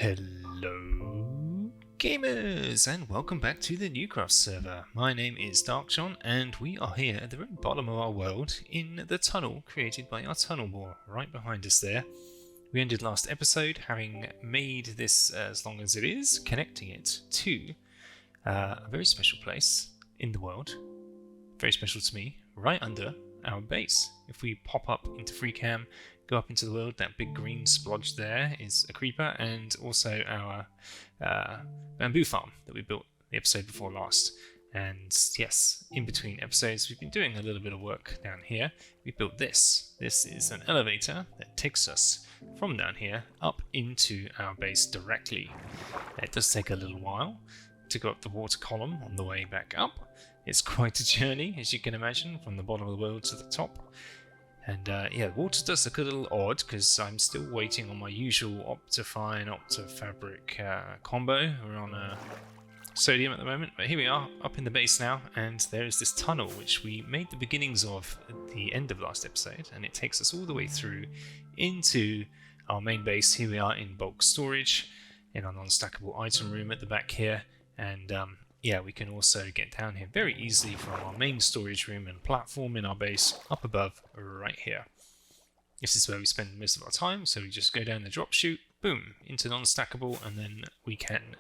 Hello gamers, and welcome back to the NeueCraft server. My name is DarkJohn, and we are here at the very bottom of our world in the tunnel created by our tunnel bore right behind us there. We ended last episode having made this as long as it is, connecting it to a very special place in the world, very special to me, right under our base. If we pop up into FreeCam, go up into the world, that big green splodge there is a creeper, and also our bamboo farm that we built the episode before last. And yes, in between episodes we've been doing a little bit of work down here. We built this. This is an elevator that takes us from down here up into our base directly. It does take a little while to go up the water column on the way back up. It's quite a journey, as you can imagine, from the bottom of the world to the top. And yeah, the water does look a little odd because I'm still waiting on my usual Optifine Optifabric combo. We're on sodium at the moment, but here we are up in the base now, and there is this tunnel which we made the beginnings of at the end of last episode, and it takes us all the way through into our main base. Here we are in bulk storage in our non-stackable item room at the back here, and yeah, we can also get down here very easily from our main storage room and platform in our base up above right here. This is where we spend most of our time, so we just go down the drop chute, boom, into non-stackable, and then we can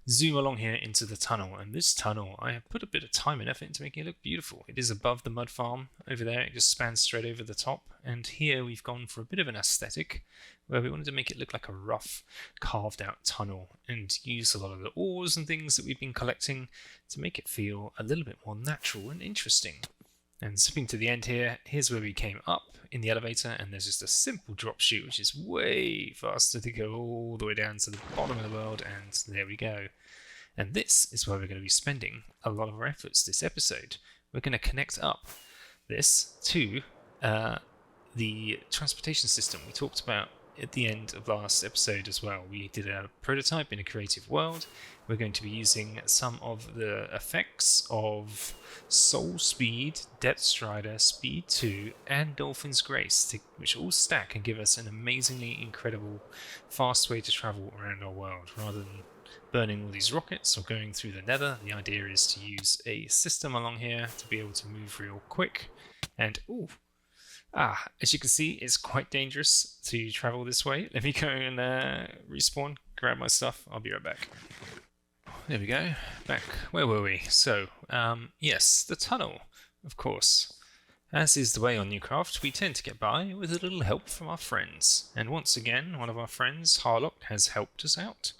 zoom along here into the tunnel. And this tunnel, I have put a bit of time and effort into making it look beautiful. It is above the mud farm over there, it just spans straight over the top, and here we've gone for a bit of an aesthetic where we wanted to make it look like a rough, carved out tunnel and use a lot of the ores and things that we've been collecting to make it feel a little bit more natural and interesting. And zipping to the end here, here's where we came up in the elevator, and there's just a simple drop chute which is way faster to go all the way down to the bottom of the world, and there we go. And this is where we're going to be spending a lot of our efforts this episode. We're going to connect up this to the transportation system we talked about at the end of last episode as well. We did a prototype in a creative world. We're going to be using some of the effects of Soul Speed, Depth Strider, Speed 2, and Dolphins Grace, which all stack and give us an amazingly incredible, fast way to travel around our world. Rather than burning all these rockets or going through the nether, the idea is to use a system along here to be able to move real quick. And as you can see, it's quite dangerous to travel this way. Let me go and respawn, grab my stuff. I'll be right back. There we go. Back. Where were we? So, yes, the tunnel, of course. As is the way on NeueCraft, we tend to get by with a little help from our friends. And once again, one of our friends, Harlock, has helped us out.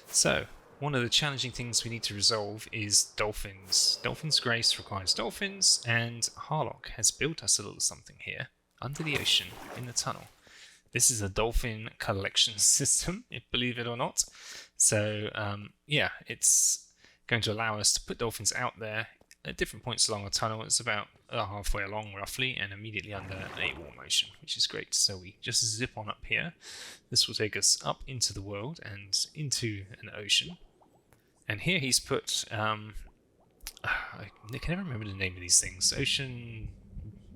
So, one of the challenging things we need to resolve is dolphins. Dolphins Grace requires dolphins, and Harlock has built us a little something here under the ocean in the tunnel. This is a dolphin collection system, believe it or not. So yeah, it's going to allow us to put dolphins out there at different points along the tunnel. It's about halfway along roughly, and immediately under a wall motion, which is great. So we just zip on up here. This will take us up into the world and into an ocean. And here he's put I can never remember the name of these things. Ocean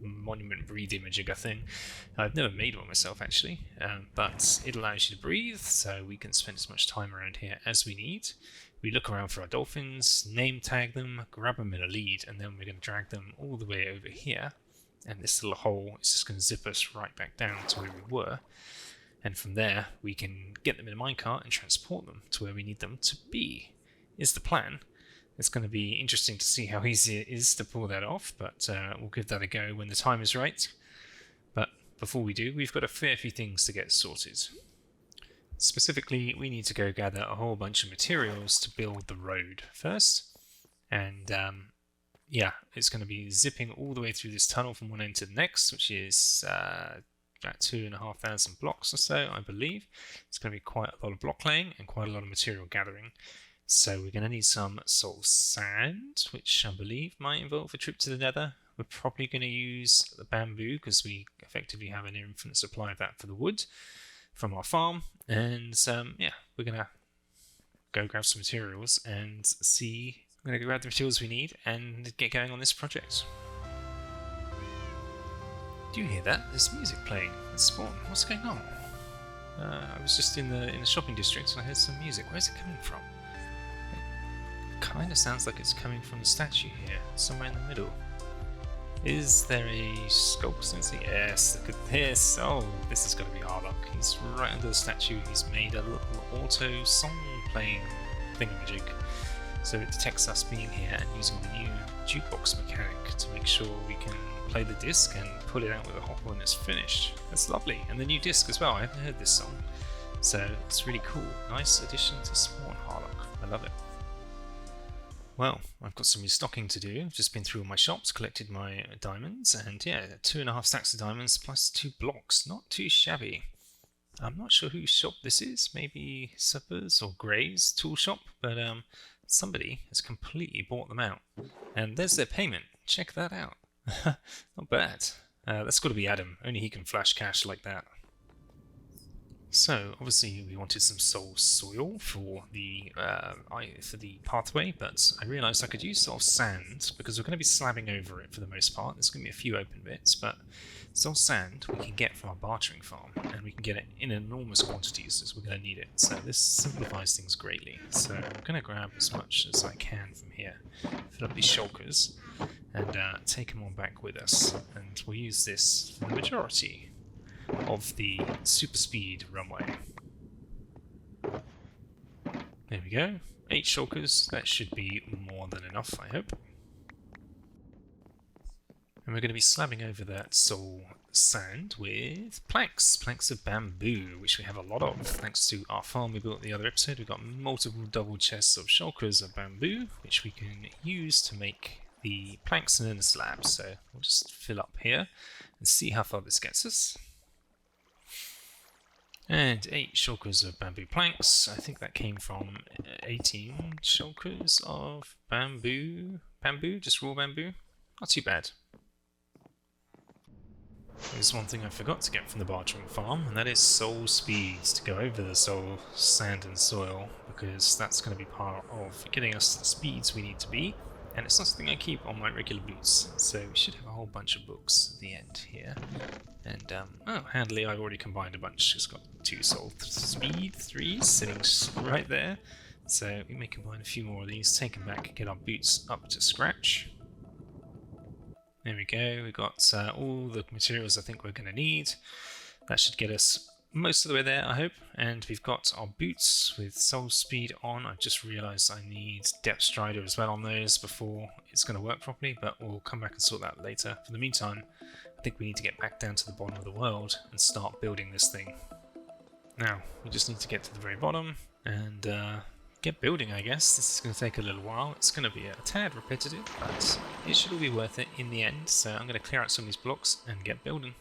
monument breathe imager thing. I've never made one myself actually, but it allows you to breathe, so we can spend as much time around here as we need. We look around for our dolphins, name tag them, grab them in a lead, and then we're going to drag them all the way over here, and this little hole is just going to zip us right back down to where we were, and from there we can get them in a minecart and transport them to where we need them to be, is the plan. It's going to be interesting to see how easy it is to pull that off, but we'll give that a go when the time is right. But before we do, we've got a fair few things to get sorted. Specifically, we need to go gather a whole bunch of materials to build the road first. And yeah, it's going to be zipping all the way through this tunnel from one end to the next, which is about 2,500 blocks or so, I believe. It's going to be quite a lot of block laying and quite a lot of material gathering. So we're going to need some soul sand, which I believe might involve a trip to the nether. We're probably going to use the bamboo because we effectively have an infinite supply of that for the wood from our farm. And yeah, we're going to go grab some materials and see. We're going to grab the materials we need and get going on this project. Do you hear that? There's music playing. Let's spawn. What's going on? I was just in the shopping district and I heard some music. Where's it coming from? It kind of sounds like it's coming from the statue here, somewhere in the middle. Is there a sculpt sensor? Yes, look at this. Oh, this is going to be Harlock. He's right under the statue. He's made a little auto song playing thingamajig. So it detects us being here and using the new jukebox mechanic to make sure we can play the disc and pull it out with a hopper when it's finished. That's lovely. And the new disc as well. I haven't heard this song. So it's really cool. Nice addition to Spawn Harlock. I love it. Well, I've got some restocking to do. I've just been through all my shops, collected my diamonds, and yeah, 2.5 stacks of diamonds plus 2 blocks. Not too shabby. I'm not sure whose shop this is. Maybe Suppers or Gray's tool shop, but somebody has completely bought them out. And there's their payment. Check that out. Not bad. That's got to be Adam. Only he can flash cash like that. So obviously we wanted some soul soil for the pathway, but I realised I could use soul sand because we're going to be slabbing over it for the most part. There's going to be a few open bits, but soul sand we can get from our bartering farm, and we can get it in enormous quantities as we're going to need it. So this simplifies things greatly. So I'm going to grab as much as I can from here, fill up these shulkers, and take them on back with us, and we'll use this for the majority of the super speed runway. There we go. 8 shulkers. That should be more than enough, I hope. And we're going to be slabbing over that soul sand with planks of bamboo, which we have a lot of thanks to our farm we built the other episode. We've got multiple double chests of shulkers of bamboo, which we can use to make the planks and then the slabs. So we'll just fill up here and see how far this gets us. And 8 shulkers of bamboo planks. I think that came from 18 shulkers of bamboo. Just raw bamboo. Not too bad. There's one thing I forgot to get from the bartering farm, and that is soul speeds to go over the soul sand and soil, because that's going to be part of getting us to the speeds we need to be. And it's not something I keep on my regular boots, so we should have a whole bunch of books at the end here. And, oh, handily, I already combined a bunch. Just got 2 soul speed 3s sitting right there. So we may combine a few more of these, take them back, get our boots up to scratch. There we go, we've got all the materials I think we're going to need. That should get us most of the way there, I hope. And we've got our boots with soul speed on. I just realised I need depth strider as well on those before it's going to work properly, but we'll come back and sort that later. For the meantime, I think we need to get back down to the bottom of the world and start building this thing. Now, we just need to get to the very bottom and get building, I guess. This is going to take a little while. It's going to be a tad repetitive, but it should all be worth it in the end. So I'm going to clear out some of these blocks and get building.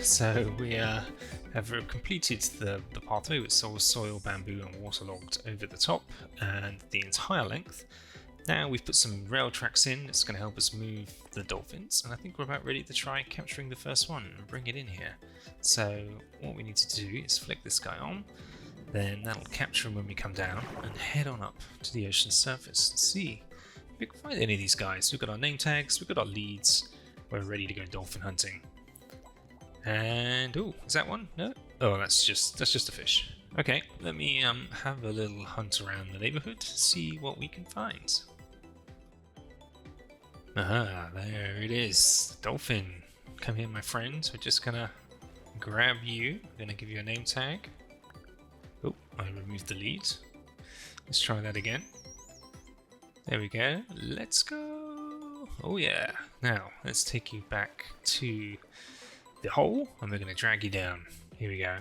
So we have completed the pathway with soil, bamboo and waterlogged over the top and the entire length. Now we've put some rail tracks in. It's going to help us move the dolphins, and I think we're about ready to try capturing the first one and bring it in here. So what we need to do is flick this guy on, then that'll capture him when we come down and head on up to the ocean surface and see we can find any of these guys. We've got our name tags, we've got our leads, we're ready to go dolphin hunting. And oh, is that one? No? Oh, that's just a fish. Okay, let me have a little hunt around the neighborhood, see what we can find. Aha, there it is. Dolphin. Come here, my friend. We're just gonna grab you. I'm gonna give you a name tag. Oh, I removed the lead. Let's try that again. There we go. Let's go. Oh yeah. Now, let's take you back to the hole, and we're gonna drag you down. Here we go.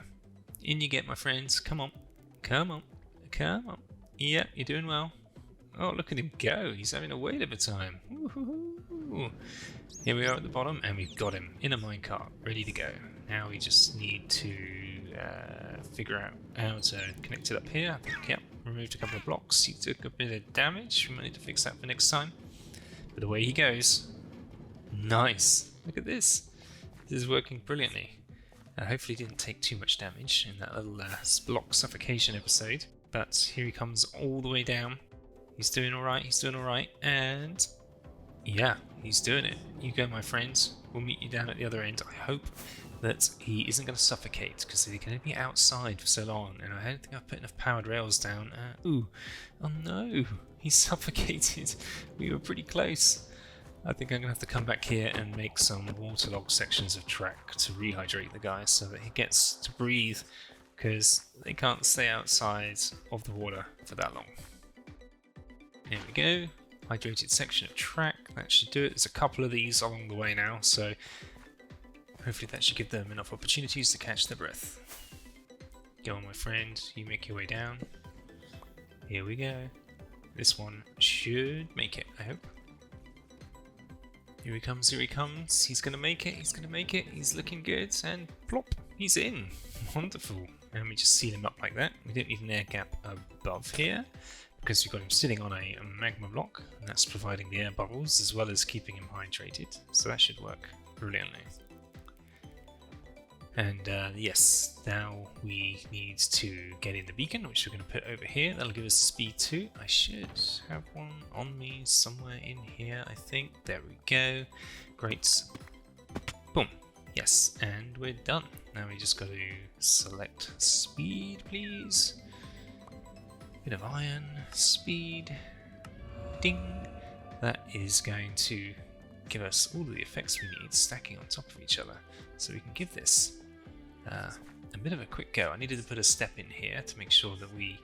In you get, my friends. Come on. Come on. Come on. Yep, you're doing well. Oh, look at him go. He's having a whale of a time. Woo-hoo-hoo. Here we are at the bottom, and we've got him in a minecart, ready to go. Now we just need to figure out how to connect it up here. I think, yep, removed a couple of blocks. He took a bit of damage. We might need to fix that for next time. But away he goes. Nice. Look at this. This is working brilliantly. Hopefully he didn't take too much damage in that little block suffocation episode. But here he comes all the way down. He's doing alright, he's doing alright, and yeah, he's doing it. You go, my friends. We'll meet you down at the other end. I hope that he isn't going to suffocate, because he can be outside for so long, and I don't think I've put enough powered rails down. Ooh, oh no, he suffocated. We were pretty close. I think I'm going to have to come back here and make some waterlogged sections of track to rehydrate the guy so that he gets to breathe, because they can't stay outside of the water for that long. There we go, hydrated section of track, that should do it. There's a couple of these along the way now, so hopefully that should give them enough opportunities to catch their breath. Go on, my friend, you make your way down. Here we go. This one should make it, I hope. Here he comes, here he comes. He's gonna make it, he's gonna make it. He's looking good, and plop, he's in. Wonderful. And we just seal him up like that. We don't need an air gap above here, because we've got him sitting on a magma block, and that's providing the air bubbles as well as keeping him hydrated, so that should work brilliantly. And yes, now we need to get in the beacon, which we're going to put over here. That'll give us speed 2. I should have one on me somewhere in here, I think. There we go. Great. Boom. Yes, and we're done. Now we just got to select speed, please. Bit of iron, speed, ding. That is going to give us all of the effects we need stacking on top of each other. So we can give this a bit of a quick go. I needed to put a step in here to make sure that we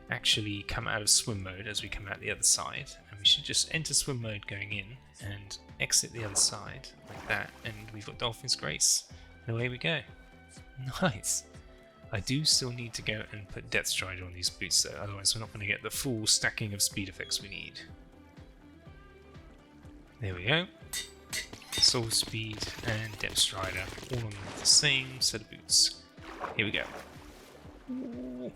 actually come out of swim mode as we come out the other side. And we should just enter swim mode going in and exit the other side like that. And we've got Dolphins Grace. And away we go. Nice. I do still need to go and put Depth Strider on these boots though, otherwise we're not going to get the full stacking of speed effects we need. There we go. Soul Speed and Depth Strider, all on the same set of boots. Here we go. Ooh,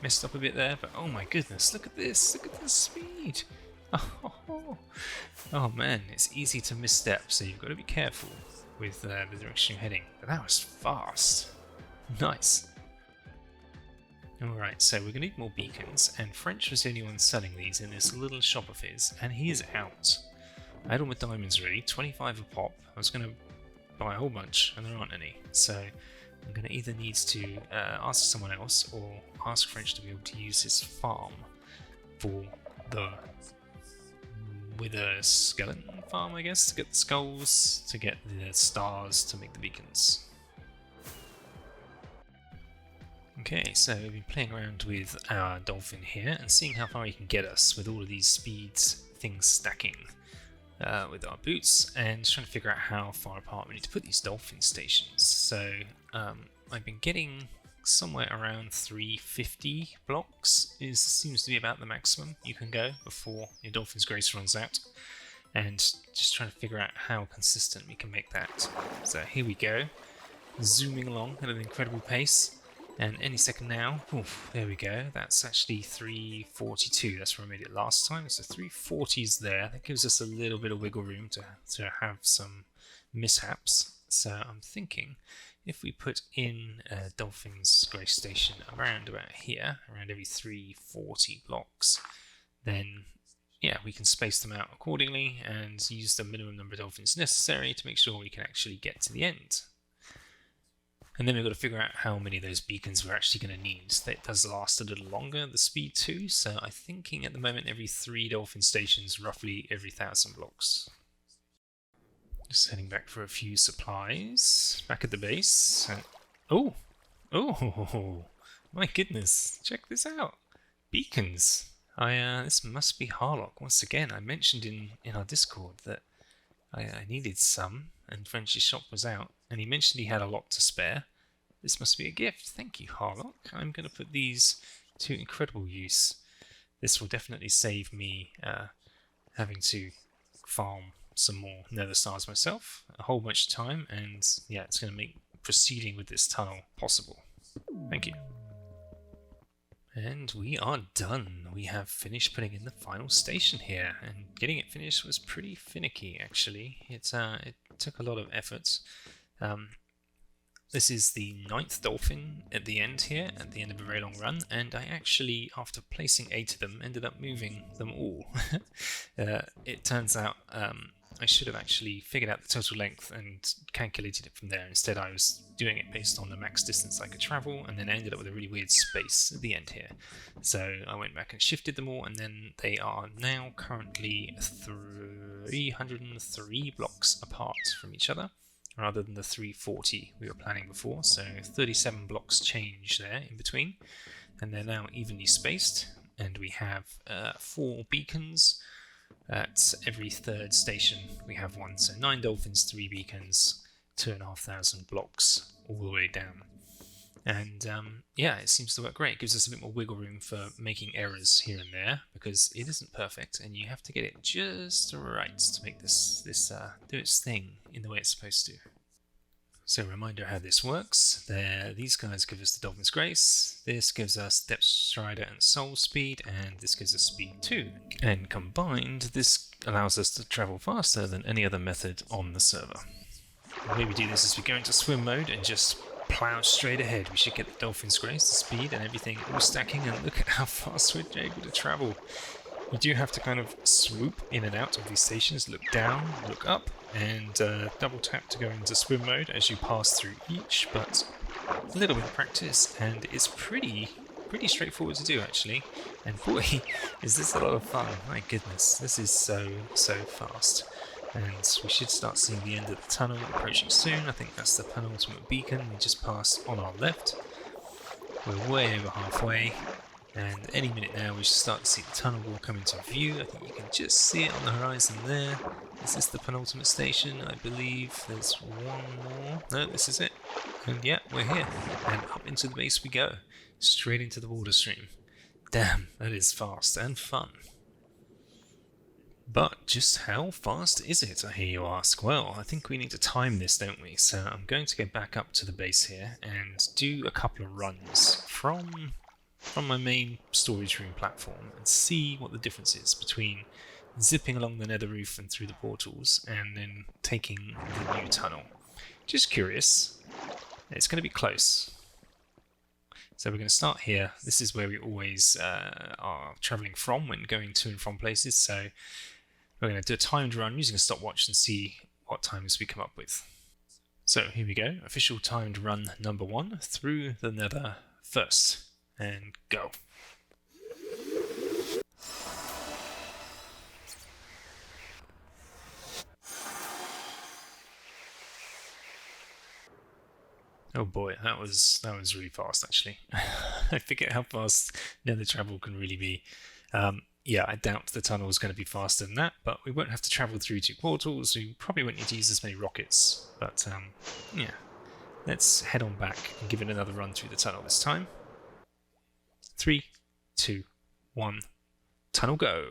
messed up a bit there, but oh my goodness, look at this speed! Oh man, it's easy to misstep, so you've got to be careful with the direction you're heading. But that was fast. Nice. Alright, so we're going to need more beacons, and French was the only one selling these in this little shop of his, and he is out. I had all my diamonds ready, 25 a pop. I was going to buy a whole bunch, and there aren't any. So I'm going to either need to ask someone else, or ask French to be able to use his farm for the Wither skeleton farm, I guess, to get the skulls, to get the stars, to make the beacons. Okay, so we've been playing around with our dolphin here and seeing how far he can get us with all of these speeds things stacking with our boots, and trying to figure out how far apart we need to put these dolphin stations. So I've been getting somewhere around 350 blocks seems to be about the maximum you can go before your Dolphins Grace runs out, and just trying to figure out how consistent we can make that. So here we go, zooming along at an incredible pace. And any second now, oof, there we go, that's actually 342, that's where I made it last time, so 340's there. That gives us a little bit of wiggle room to have some mishaps. So I'm thinking, if we put in a Dolphins Grace station around about here, around every 340 blocks, then yeah, we can space them out accordingly and use the minimum number of dolphins necessary to make sure we can actually get to the end. And then we've got to figure out how many of those beacons we're actually going to need. That does last a little longer, the speed too, so I'm thinking at the moment every 3 dolphin stations, roughly every 1,000 blocks. Just heading back for a few supplies, back at the base. Oh, my goodness, check this out. Beacons. This must be Harlock. Once again, I mentioned in our Discord that I needed some, and French's shop was out, and he mentioned he had a lot to spare. This must be a gift. Thank you, Harlock. I'm going to put these to incredible use. This will definitely save me having to farm some more nether stars myself, a whole bunch of time, and yeah, it's going to make proceeding with this tunnel possible. Thank you. And we are done. We have finished putting in the final station here, and getting it finished was pretty finicky actually. It took a lot of effort. This is the 9th dolphin at the end here, at the end of a very long run, and I actually, after placing 8 of them, ended up moving them all. It turns out I should have actually figured out the total length and calculated it from there. Instead, I was doing it based on the max distance I could travel, and then I ended up with a really weird space at the end here. So I went back and shifted them all, and then they are now currently 303 blocks apart from each other, rather than the 340 we were planning before. So 37 blocks change there in between, and they're now evenly spaced, and we have 4 beacons. At every 3rd station we have one, so 9 dolphins, 3 beacons, 2,500 blocks all the way down. And yeah, it seems to work great. It gives us a bit more wiggle room for making errors here and there, because it isn't perfect and you have to get it just right to make this do its thing in the way it's supposed to. So a reminder how this works. These guys give us the Dolphins Grace, this gives us Depth Strider and Soul Speed, and this gives us Speed 2. And combined, this allows us to travel faster than any other method on the server. The way we do this is we go into swim mode and just plow straight ahead. We should get the Dolphins Grace, the speed and everything all stacking, and look at how fast we're able to travel. You do have to kind of swoop in and out of these stations, look down, look up, and double tap to go into swim mode as you pass through each, but a little bit of practice and it's pretty straightforward to do actually. And boy, is this a lot of fun. My goodness, this is so fast. And we should start seeing the end of the tunnel approaching soon. I think that's the penultimate beacon we just passed on our left. We're way over halfway, and any minute now we should start to see the tunnel wall come into view. I think you can just see it on the horizon there. Is this the penultimate station? I believe there's one more. No, this is it. And yeah, we're here. And up into the base we go. Straight into the water stream. Damn, that is fast and fun. But just how fast is it, I hear you ask? Well, I think we need to time this, don't we? So I'm going to go back up to the base here and do a couple of runs from my main storage room platform and see what the difference is between zipping along the nether roof and through the portals and then taking the new tunnel. Just curious. It's going to be close. So we're going to start here. This is where we always are travelling from when going to and from places. So we're going to do a timed run using a stopwatch and see what times we come up with. So here we go. Official timed run number 1 through the nether first. And go. Oh boy, that was really fast actually. I forget how fast nether travel can really be. Yeah, I doubt the tunnel is going to be faster than that, but we won't have to travel through 2 portals. We probably won't need to use as many rockets. But yeah, let's head on back and give it another run through the tunnel this time. 3, 2, 1, tunnel go.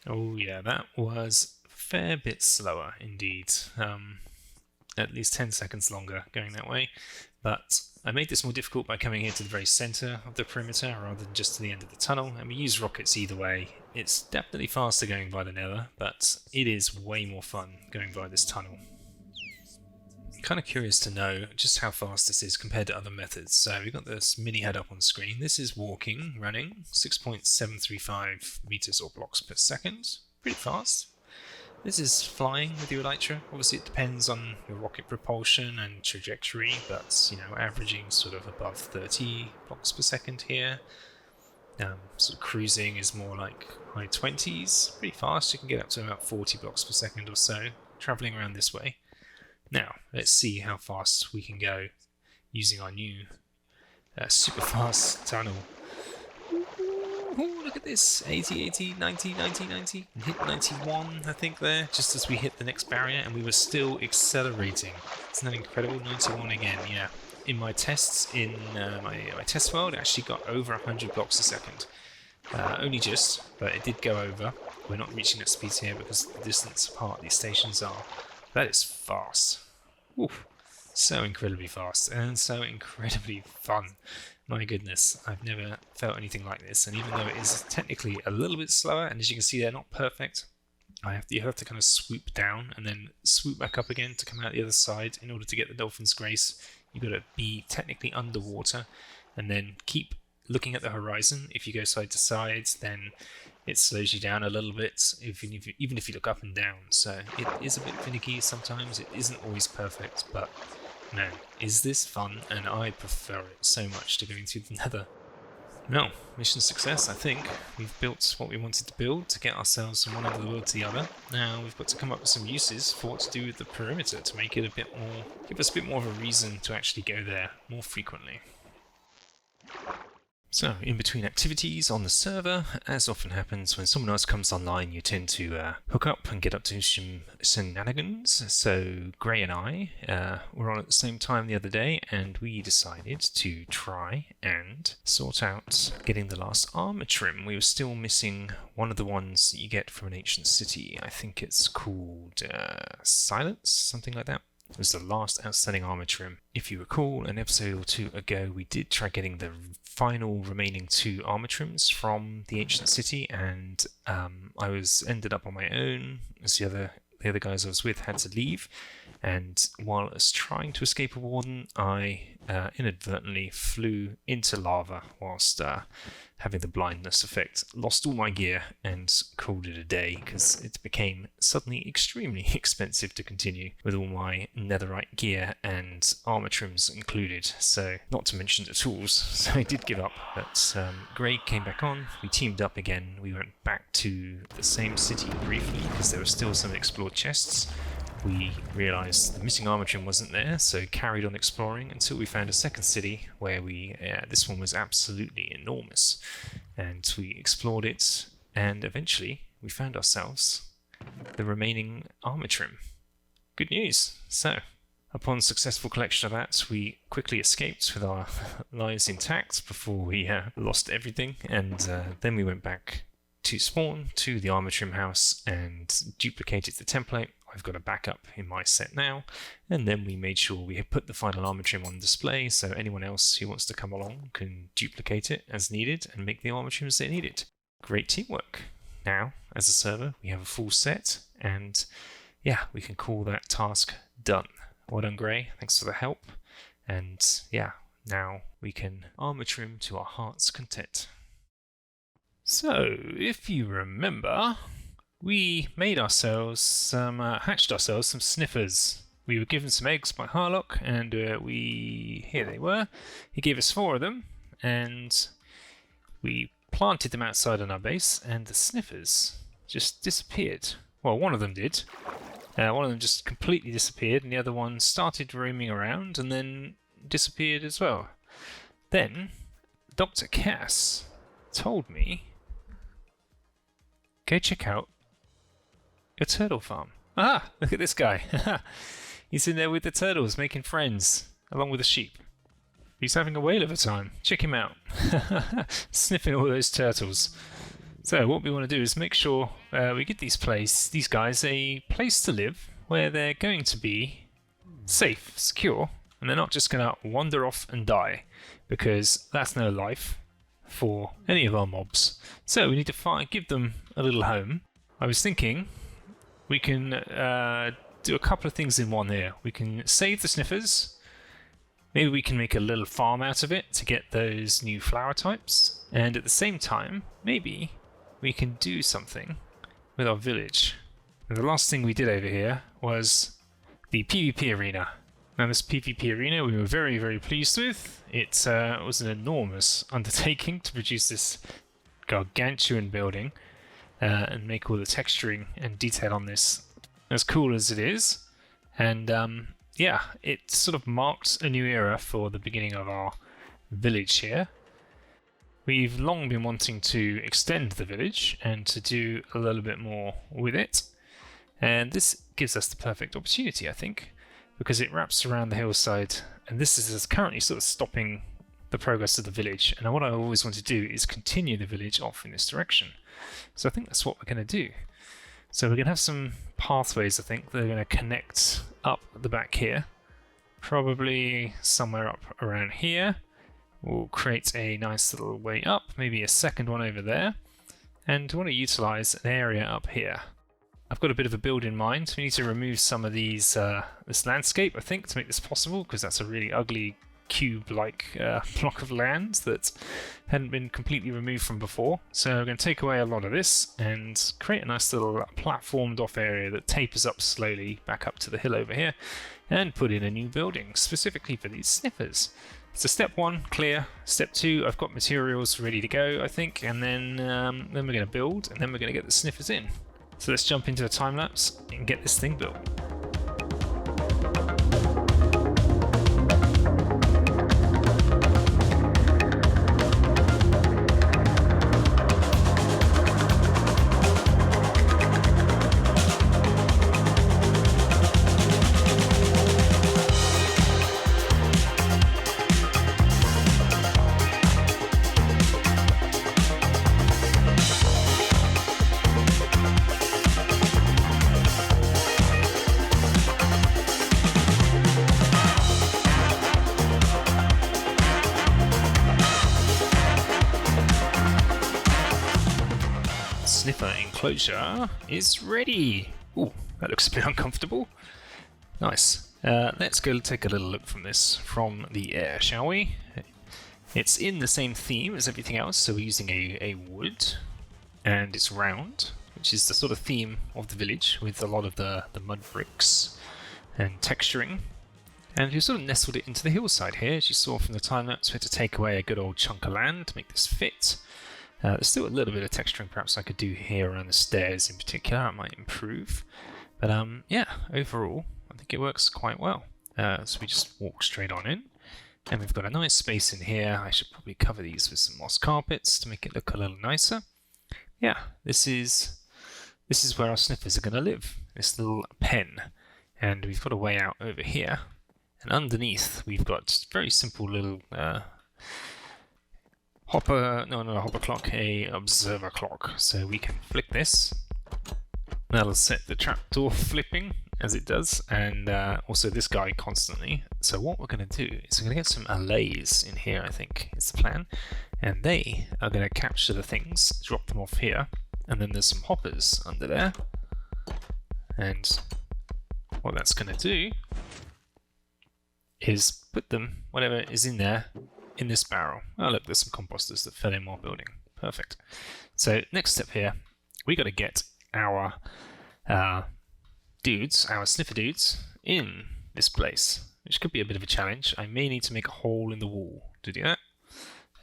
Oh yeah, that was a fair bit slower indeed. At least 10 seconds longer going that way. But I made this more difficult by coming here to the very centre of the perimeter rather than just to the end of the tunnel, and we use rockets either way. It's definitely faster going by the nether, but it is way more fun going by this tunnel. Kind of curious to know just how fast this is compared to other methods. So we've got this mini head up on screen. This is walking, running, 6.735 meters or blocks per second. Pretty fast. This is flying with your elytra. Obviously it depends on your rocket propulsion and trajectory, but you know, averaging sort of above 30 blocks per second here. Sort of cruising is more like high 20s. Pretty fast. You can get up to about 40 blocks per second or so, traveling around this way. Now, let's see how fast we can go using our new super fast tunnel. Ooh, look at this, 80, 80, 90, 90, 90. And hit 91, I think there, just as we hit the next barrier, and we were still accelerating. Isn't that incredible? 91 again, yeah. In my tests, in my test world, it actually got over 100 blocks a second. Only just, but it did go over. We're not reaching that speed here because of the distance apart these stations are. That is fast. Oof. So incredibly fast and so incredibly fun. My goodness, I've never felt anything like this. And even though it is technically a little bit slower, and as you can see they're not perfect, you have to kind of swoop down and then swoop back up again to come out the other side in order to get the Dolphins Grace. You've got to be technically underwater and then keep looking at the horizon. If you go side to side, then it slows you down a little bit, even if you look up and down. So it is a bit finicky sometimes. It isn't always perfect, but man, is this fun, and I prefer it so much to going through the nether. Well, mission success, I think. We've built what we wanted to build to get ourselves from one end of the world to the other. Now we've got to come up with some uses for what to do with the perimeter to make it a bit more, give us a bit more of a reason to actually go there more frequently. So, in between activities on the server, as often happens when someone else comes online, you tend to hook up and get up to some shenanigans. So, Gray and I were on at the same time the other day, and we decided to try and sort out getting the last armor trim. We were still missing one of the ones that you get from an ancient city. I think it's called Silence, something like that. It was the last outstanding armor trim. If you recall, an episode or two ago, we did try getting the final remaining 2 armor trims from the ancient city, and I ended up on my own as the other guys I was with had to leave. And while I was trying to escape a warden, I inadvertently flew into lava whilst having the blindness effect. Lost all my gear and called it a day because it became suddenly extremely expensive to continue with all my netherite gear and armor trims included. So, not to mention the tools. So I did give up. But Gray came back on. We teamed up again. We went back to the same city briefly because there were still some explored chests. We realised the missing armor trim wasn't there, so carried on exploring until we found a second city where this one was absolutely enormous. And we explored it, and eventually we found ourselves the remaining armor trim. Good news! So, upon successful collection of that, we quickly escaped with our lives intact before we lost everything, and then we went back to spawn to the armor trim house and duplicated the template. I've got a backup in my set now, and then we made sure we had put the final armor trim on display so anyone else who wants to come along can duplicate it as needed and make the armor trims they needed. Great teamwork. Now, as a server, we have a full set, and yeah, we can call that task done. Well done, Gray. Thanks for the help. And yeah, now we can armor trim to our heart's content. So, if you remember, we made ourselves hatched ourselves some sniffers. We were given some eggs by Harlock, and here they were. He gave us 4 of them, and we planted them outside on our base, and the sniffers just disappeared. Well, one of them did. One of them just completely disappeared, and the other one started roaming around and then disappeared as well. Then, Dr. Cass told me, go check out your turtle farm. Ah, look at this guy. He's in there with the turtles, making friends, along with the sheep. He's having a whale of a time. Check him out. Sniffing all those turtles. So what we want to do is make sure we get these guys a place to live where they're going to be safe, secure, and they're not just going to wander off and die, because that's no life for any of our mobs. So we need to give them a little home. I was thinking we can do a couple of things in one here. We can save the sniffers. Maybe we can make a little farm out of it to get those new flower types. And at the same time, maybe we can do something with our village. And the last thing we did over here was the PvP arena. Now this PvP arena we were very, very pleased with. It was an enormous undertaking to produce this gargantuan building and make all the texturing and detail on this as cool as it is. And yeah, it sort of marked a new era for the beginning of our village here. We've long been wanting to extend the village and to do a little bit more with it. And this gives us the perfect opportunity, I think, because it wraps around the hillside, and this is currently sort of stopping the progress of the village. And what I always want to do is continue the village off in this direction. So I think that's what we're going to do. So we're going to have some pathways, I think, that are going to connect up the back here. Probably somewhere up around here. We'll create a nice little way up, maybe a second one over there. And we want to utilize an area up here. I've got a bit of a build in mind. We need to remove some of these, this landscape, I think, to make this possible, because that's a really ugly cube-like block of land that hadn't been completely removed from before. So we're going to take away a lot of this and create a nice little platformed off area that tapers up slowly back up to the hill over here, and put in a new building specifically for these sniffers. So step 1, clear. Step 2, I've got materials ready to go, I think, and then we're going to build, and then we're going to get the sniffers in. So let's jump into a time lapse and get this thing built. Sniffer enclosure is ready. Ooh, that looks a bit uncomfortable. Nice. Let's go take a little look from this from the air, shall we? It's in the same theme as everything else, so we're using a wood, and it's round, which is the sort of theme of the village, with a lot of the mud bricks and texturing. And we sort of nestled it into the hillside here, as you saw from the time lapse. We had to take away a good old chunk of land to make this fit. There's still a little bit of texturing perhaps I could do here around the stairs in particular. I might improve. But yeah, overall, I think it works quite well. So we just walk straight on in. And we've got a nice space in here. I should probably cover these with some moss carpets to make it look a little nicer. Yeah, this is where our sniffers are going to live. This little pen. And we've got a way out over here. And underneath, we've got very simple little hopper clock, a observer clock. So we can flick this. That'll set the trapdoor flipping as it does, and also this guy constantly. So what we're going to do is we're going to get some allays in here, I think is the plan. And they are going to capture the things, drop them off here, and then there's some hoppers under there. And what that's going to do is put them, whatever is in there, in this barrel. Oh look, there's some composters that fell in while building. Perfect. So next step here, we got to get our dudes, our sniffer dudes, in this place, which could be a bit of a challenge. I may need to make a hole in the wall to do that.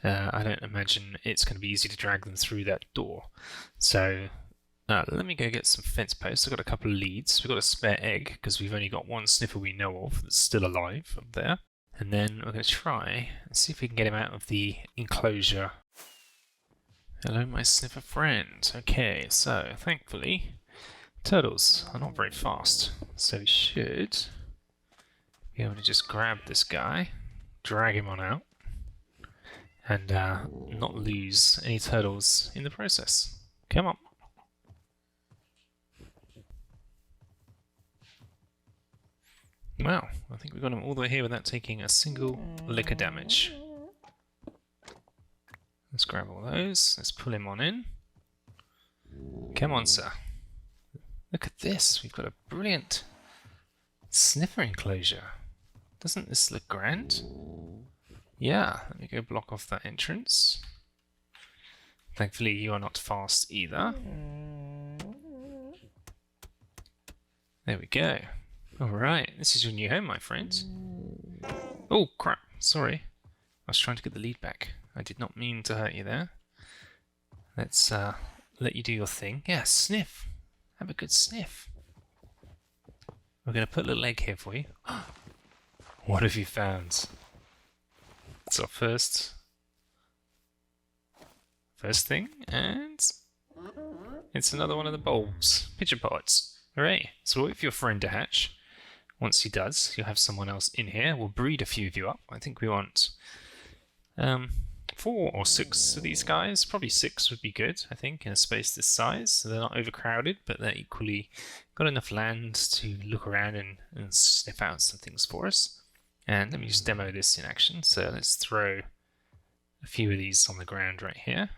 I don't imagine it's going to be easy to drag them through that door. So let me go get some fence posts. I've got a couple of leads. We've got a spare egg because we've only got one sniffer we know of that's still alive up there. And then we're going to try and see if we can get him out of the enclosure. Hello, my sniffer friend. Okay, so thankfully, turtles are not very fast. So we should be able to just grab this guy, drag him on out, and not lose any turtles in the process. Come on. Wow, I think we got him all the way here without taking a single lick of damage. Let's grab all those. Let's pull him on in. Come on, sir. Look at this. We've got a brilliant sniffer enclosure. Doesn't this look grand? Yeah, let me go block off that entrance. Thankfully, you are not fast either. There we go. Alright, this is your new home, my friend. Oh, crap. Sorry. I was trying to get the lead back. I did not mean to hurt you there. Let's let you do your thing. Yeah, sniff. Have a good sniff. We're going to put a little egg here for you. What have you found? It's our first thing, and it's another one of the bulbs. Pitcher pods. Hooray. So wait for your friend to hatch. Once he does, you'll have someone else in here. We'll breed a few of you up. I think we want 4 or 6 of these guys. Probably 6 would be good, I think, in a space this size. So they're not overcrowded, but they're equally got enough land to look around and sniff out some things for us. And let me just demo this in action. So let's throw a few of these on the ground right here.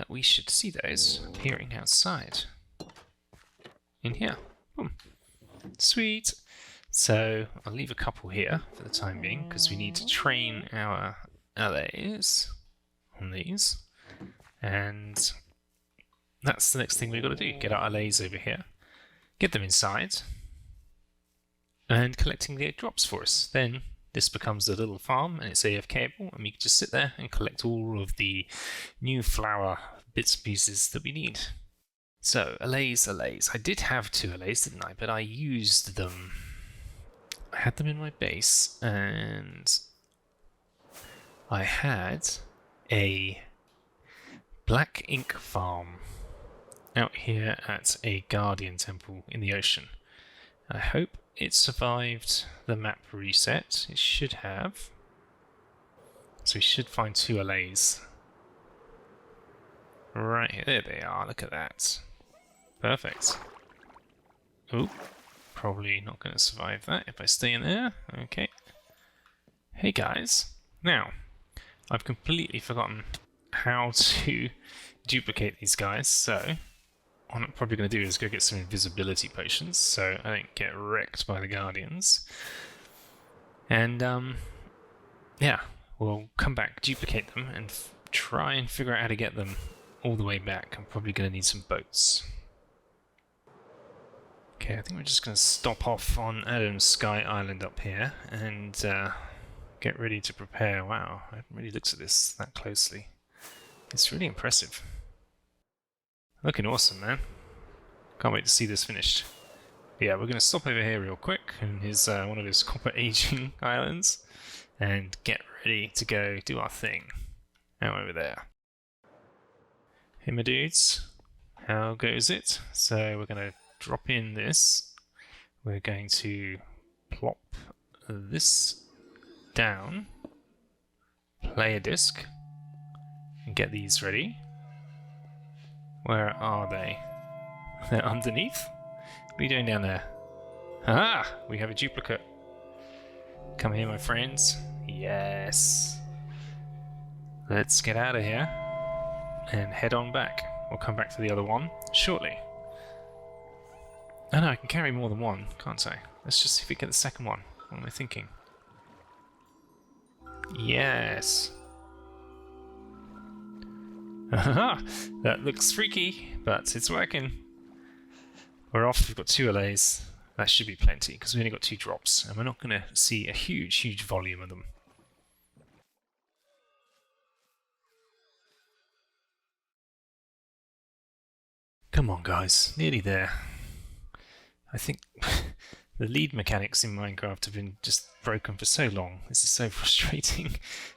We should see those appearing outside. In here. Boom. Sweet. So I'll leave a couple here for the time being because we need to train our LAs on these. And that's the next thing we've got to do. Get our LAs over here. Get them inside. And collecting the egg drops for us. Then this becomes a little farm and it's AFKable and we can just sit there and collect all of the new flower bits and pieces that we need. So, allays. I did have 2 allays, didn't I? But I used them. I had them in my base, and I had a black ink farm out here at a guardian temple in the ocean. I hope it survived the map reset. It should have. So we should find 2 allays. Right here, there they are, look at that. Perfect. Oh, probably not going to survive that if I stay in there. Okay. Hey guys. Now, I've completely forgotten how to duplicate these guys, so what I'm probably going to do is go get some invisibility potions so I don't get wrecked by the guardians. And, yeah, we'll come back, duplicate them, and try and figure out how to get them all the way back. I'm probably going to need some boats. Okay, I think we're just going to stop off on Adam's Sky Island up here and get ready to prepare. Wow, I haven't really looked at this that closely. It's really impressive. Looking awesome, man. Can't wait to see this finished. But yeah, we're going to stop over here real quick in his one of his copper aging islands and get ready to go do our thing out over there. Hey my dudes, how goes it? So we're going to drop in this. We're going to plop this down, play a disc, and get these ready. Where are they? They're underneath? What are you doing down there? Ah! We have a duplicate. Come here, my friends. Yes. Let's get out of here and head on back. We'll come back to the other one shortly. Oh no, I can carry more than one, can't I? Let's just see if we get the second one. What am I thinking? Yes. Aha! That looks freaky, but it's working. We're off. We've got 2 allays. That should be plenty, because we only got 2 drops, and we're not going to see a huge volume of them. Come on, guys. Nearly there. I think the lead mechanics in Minecraft have been just broken for so long. This is so frustrating.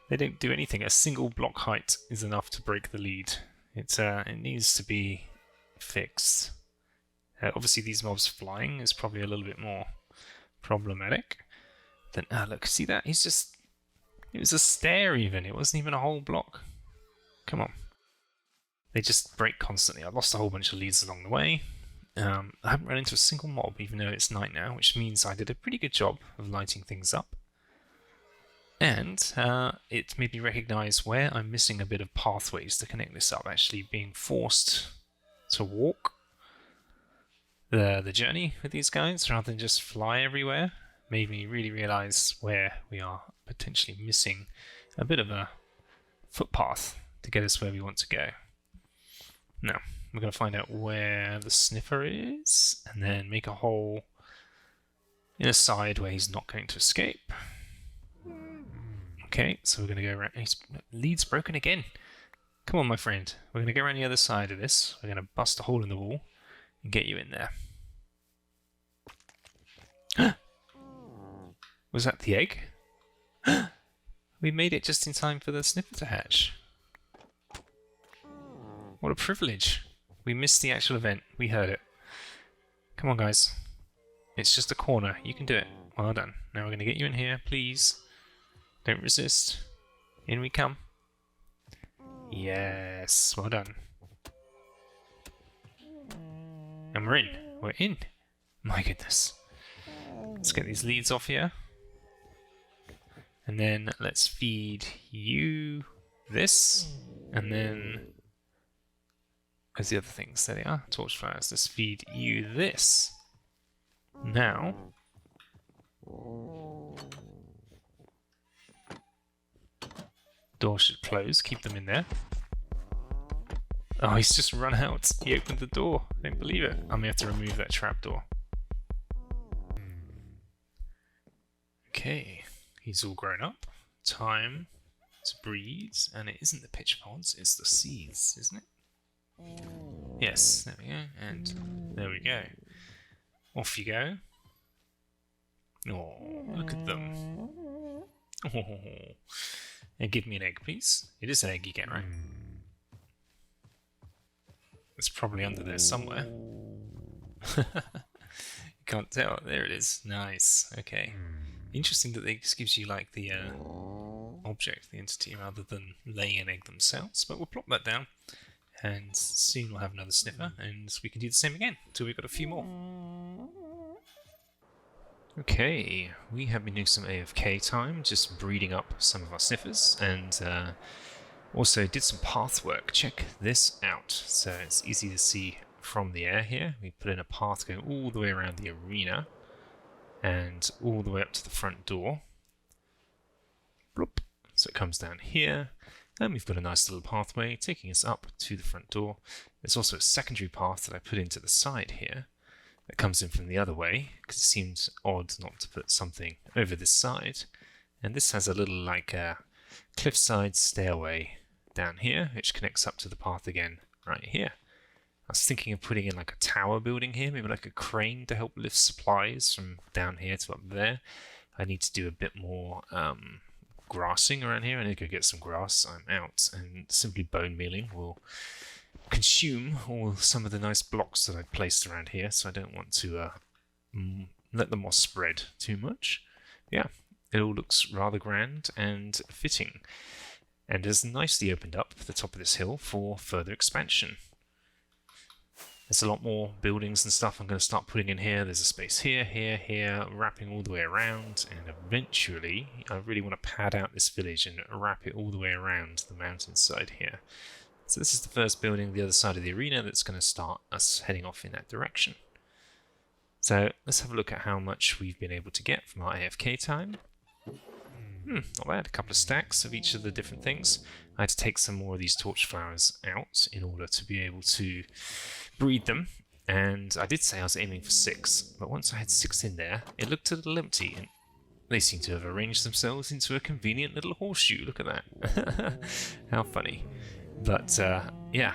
They don't do anything. A single block height is enough to break the lead. It needs to be fixed. Obviously, these mobs flying is probably a little bit more problematic. Then, look, see that? He's just... It was a stair even. It wasn't even a whole block. Come on. They just break constantly. I lost a whole bunch of leads along the way. I haven't run into a single mob, even though it's night now, which means I did a pretty good job of lighting things up. And it made me recognize where I'm missing a bit of pathways to connect this up, actually being forced to walk the journey with these guys rather than just fly everywhere. Made me really realize where we are potentially missing a bit of a footpath to get us where we want to go. Now, we're going to find out where the sniffer is, and then make a hole in a side where he's not going to escape. Okay, so we're going to go around. His lead's broken again. Come on, my friend. We're going to go around the other side of this. We're going to bust a hole in the wall and get you in there. Was that the egg? We made it just in time for the sniffer to hatch. What a privilege. We missed the actual event. We heard it. Come on, guys. It's just a corner. You can do it. Well done. Now we're going to get you in here, please. Don't resist. In we come. Yes. Well done. And we're in. We're in. My goodness. Let's get these leads off here. And then let's feed you this. And then... where's the other things? There they are. Torch flowers. Let's feed you this. Now... door should close. Keep them in there. Oh, he's just run out. He opened the door. I don't believe it. I may have to remove that trapdoor. Okay. He's all grown up. Time to breed. And it isn't the pitch pods, it's the seeds, isn't it? Yes, there we go. And there we go. Off you go. Oh, look at them. Oh. And give me an egg, please. It is an egg you get, right? It's probably under there somewhere. You can't tell. There it is. Nice. Okay. Interesting that this gives you like the object, the entity, rather than laying an egg themselves. But we'll plop that down, and soon we'll have another sniffer, and we can do the same again until we've got a few more. Okay, we have been doing some AFK time, just breeding up some of our sniffers, and also did some path work. Check this out. So it's easy to see from the air here. We put in a path going all the way around the arena, and all the way up to the front door. Bloop. So it comes down here, and we've got a nice little pathway taking us up to the front door. There's also a secondary path that I put into the side here that comes in from the other way, because it seems odd not to put something over this side. And this has a little like a cliffside stairway down here, which connects up to the path again right here. I was thinking of putting in like a tower building here, maybe like a crane to help lift supplies from down here to up there. I need to do a bit more grassing around here. I need to go get some grass. I'm out, and simply bone mealing will consume some of the nice blocks that I've placed around here, so I don't want to let the moss spread too much. Yeah, it all looks rather grand and fitting, and has nicely opened up the top of this hill for further expansion. There's a lot more buildings and stuff I'm going to start putting in here. There's a space here, here, here, wrapping all the way around, and eventually I really want to pad out this village and wrap it all the way around the mountainside here. So this is the first building the other side of the arena that's going to start us heading off in that direction. So let's have a look at how much we've been able to get from our AFK time. Not bad, a couple of stacks of each of the different things. I had to take some more of these torch flowers out in order to be able to breed them. And I did say I was aiming for 6, but once I had 6 in there, it looked a little empty. And they seem to have arranged themselves into a convenient little horseshoe. Look at that. How funny. But yeah,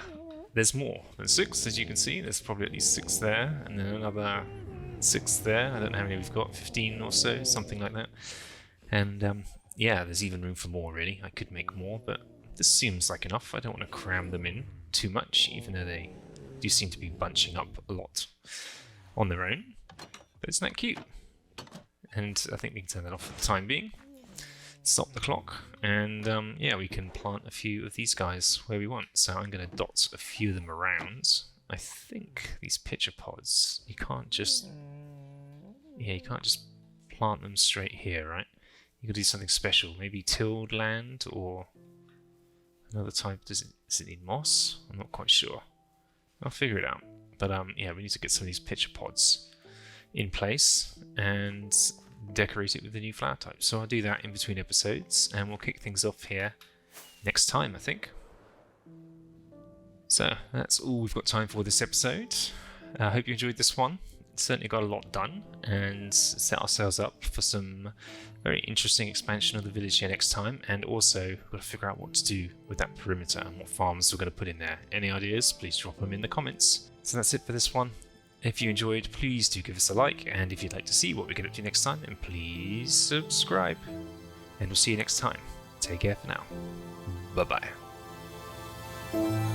there's more than 6, as you can see. There's probably at least 6 there, and then another 6 there. I don't know how many we've got, 15 or so, something like that. And yeah, there's even room for more, really. I could make more, but this seems like enough. I don't want to cram them in too much, even though they do seem to be bunching up a lot on their own. But isn't that cute? And I think we can turn that off for the time being. Stop the clock, and yeah, we can plant a few of these guys where we want. So I'm going to dot a few of them around. I think these pitcher pods, you can't just plant them straight here, right? You could do something special, maybe tilled land or another type. Does it need moss? I'm not quite sure. I'll figure it out. But yeah, we need to get some of these pitcher pods in place and decorate it with the new flower type. So I'll do that in between episodes, and we'll kick things off here next time, I think. So that's all we've got time for this episode. I hope you enjoyed this one. Certainly got a lot done and set ourselves up for some very interesting expansion of the village here next time, and also we've got to figure out what to do with that perimeter and what farms we're going to put in there. Any ideas, please drop them in the comments. So that's it for this one. If you enjoyed, please do give us a like, and if you'd like to see what we get up to next time, then please subscribe. And we'll see you next time. Take care for now. Bye bye.